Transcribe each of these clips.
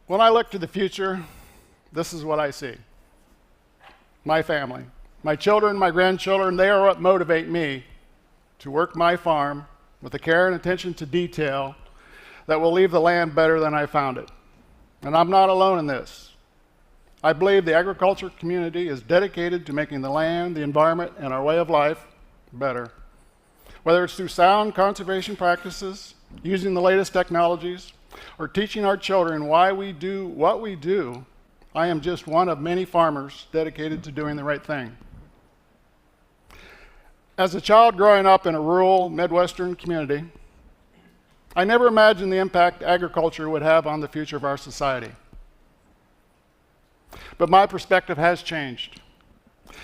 When I look to the future, this is what I see. My family, my children, my grandchildren, they are what motivate me to work my farm with the care and attention to detail that will leave the land better than I found it. And I'm not alone in this. I believe the agriculture community is dedicated to making the land, the environment, and our way of life better. Whether it's through sound conservation practices, using the latest technologies, or teaching our children why we do what we do, I am just one of many farmers dedicated to doing the right thing. As a child growing up in a rural Midwestern community, I never imagined the impact agriculture would have on the future of our society. But my perspective has changed.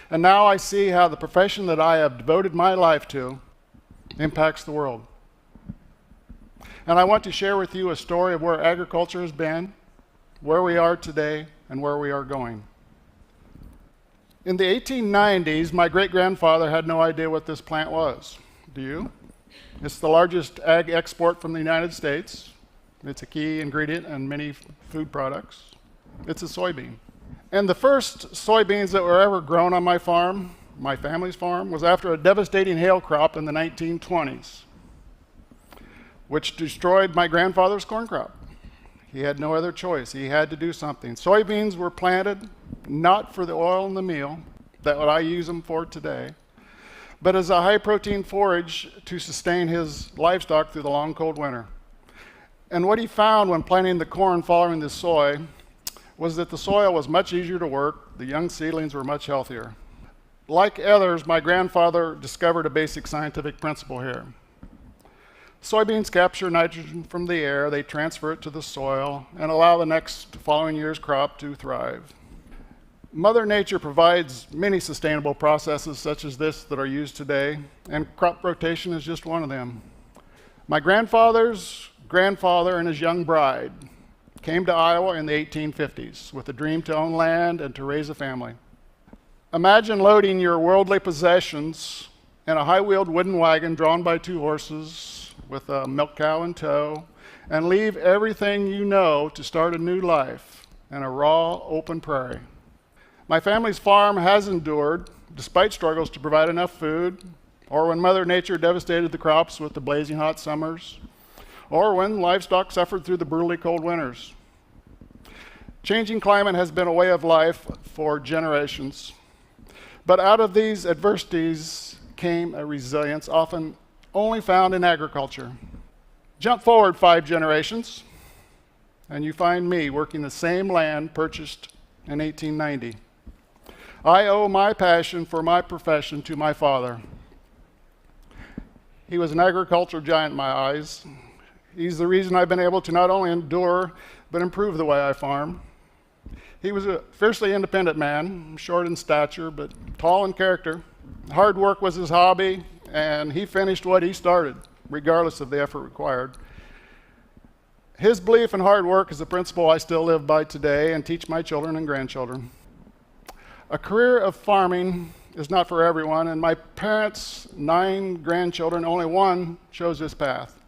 And now I see how the profession that I have devoted my life to impacts the world. And I want to share with you a story of where agriculture has been, where we are today, and where we are going. In the 1890s, my great-grandfather had no idea what this plant was. Do you? It's the largest ag export from the United States. It's a key ingredient in many food products. It's a soybean. And the first soybeans that were ever grown on my farm, my family's farm, was after a devastating hail crop in the 1920s, which destroyed my grandfather's corn crop. He had no other choice. He had to do something. Soybeans were planted not for the oil and the meal that what I use them for today, but as a high-protein forage to sustain his livestock through the long, cold winter. And what he found when planting the corn following the soy was that the soil was much easier to work, the young seedlings were much healthier. Like others, my grandfather discovered a basic scientific principle here. Soybeans capture nitrogen from the air, they transfer it to the soil, and allow the next following year's crop to thrive. Mother Nature provides many sustainable processes such as this that are used today, and crop rotation is just one of them. My grandfather's grandfather and his young bride came to Iowa in the 1850s with a dream to own land and to raise a family. Imagine loading your worldly possessions in a high-wheeled wooden wagon drawn by 2 horses with a milk cow in tow, and leave everything you know to start a new life in a raw, open prairie. My family's farm has endured, despite struggles to provide enough food, or when Mother Nature devastated the crops with the blazing hot summers, or when livestock suffered through the brutally cold winters. Changing climate has been a way of life for generations, but out of these adversities came a resilience often only found in agriculture. Jump forward 5 generations, and you find me working the same land purchased in 1890. I owe my passion for my profession to my father. He was an agriculture giant in my eyes. He's the reason I've been able to not only endure, but improve the way I farm. He was a fiercely independent man, short in stature, but tall in character. Hard work was his hobby, and he finished what he started, regardless of the effort required. His belief in hard work is a principle I still live by today and teach my children and grandchildren. A career of farming is not for everyone, and my parents' 9 grandchildren, only one chose this path,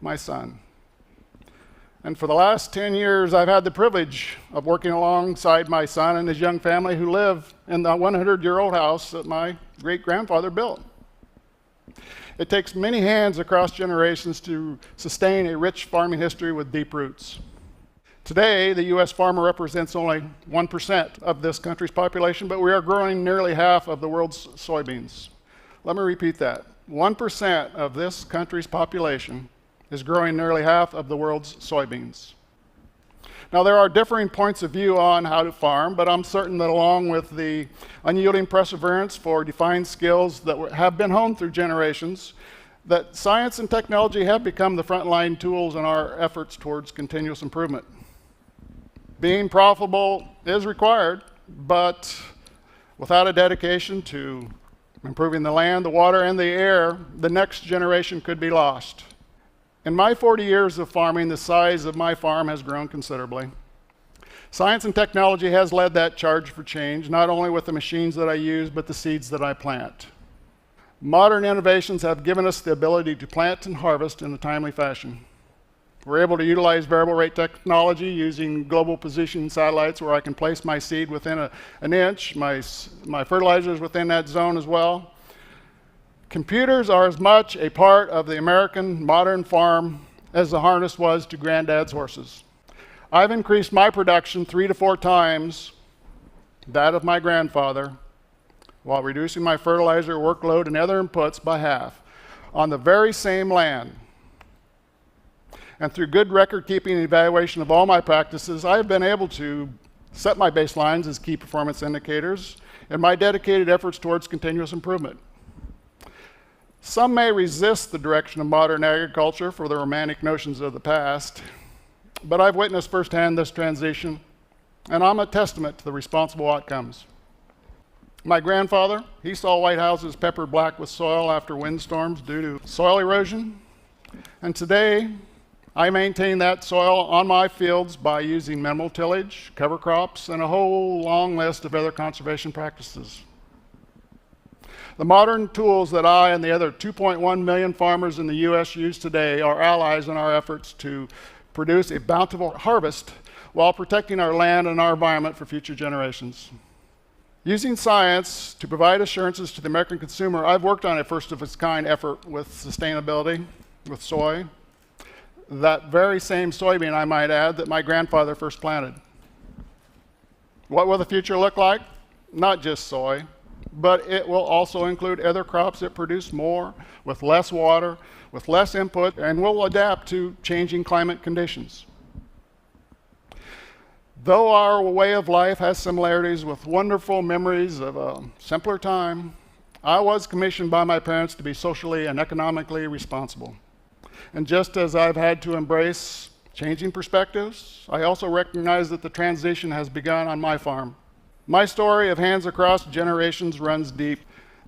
my son. And for the last 10 years, I've had the privilege of working alongside my son and his young family who live in the 100-year-old house that my great-grandfather built. It takes many hands across generations to sustain a rich farming history with deep roots. Today, the U.S. farmer represents only 1% of this country's population, but we are growing nearly half of the world's soybeans. Let me repeat that. 1% of this country's population is growing nearly half of the world's soybeans. Now, there are differing points of view on how to farm, but I'm certain that along with the unyielding perseverance for defined skills that have been honed through generations, that science and technology have become the frontline tools in our efforts towards continuous improvement. Being profitable is required, but without a dedication to improving the land, the water, and the air, the next generation could be lost. In my 40 years of farming, the size of my farm has grown considerably. Science and technology has led that charge for change, not only with the machines that I use, but the seeds that I plant. Modern innovations have given us the ability to plant and harvest in a timely fashion. We're able to utilize variable rate technology using global positioning satellites where I can place my seed within an inch, my fertilizers within that zone as well. Computers are as much a part of the American modern farm as the harness was to granddad's horses. I've increased my production 3 to 4 times that of my grandfather while reducing my fertilizer workload and other inputs by half on the very same land. And through good record keeping and evaluation of all my practices, I have been able to set my baselines as key performance indicators in my dedicated efforts towards continuous improvement. Some may resist the direction of modern agriculture for the romantic notions of the past, but I've witnessed firsthand this transition, and I'm a testament to the responsible outcomes. My grandfather, he saw white houses peppered black with soil after windstorms due to soil erosion, and today, I maintain that soil on my fields by using minimal tillage, cover crops, and a whole long list of other conservation practices. The modern tools that I and the other 2.1 million farmers in the U.S. use today are allies in our efforts to produce a bountiful harvest while protecting our land and our environment for future generations. Using science to provide assurances to the American consumer, I've worked on a first-of-its-kind effort with sustainability, with soy. That very same soybean, I might add, that my grandfather first planted. What will the future look like? Not just soy, but it will also include other crops that produce more, with less water, with less input, and will adapt to changing climate conditions. Though our way of life has similarities with wonderful memories of a simpler time, I was commissioned by my parents to be socially and economically responsible. And just as I've had to embrace changing perspectives, I also recognize that the transition has begun on my farm. My story of hands across generations runs deep,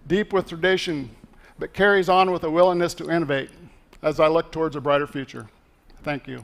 deep with tradition, but carries on with a willingness to innovate as I look towards a brighter future. Thank you.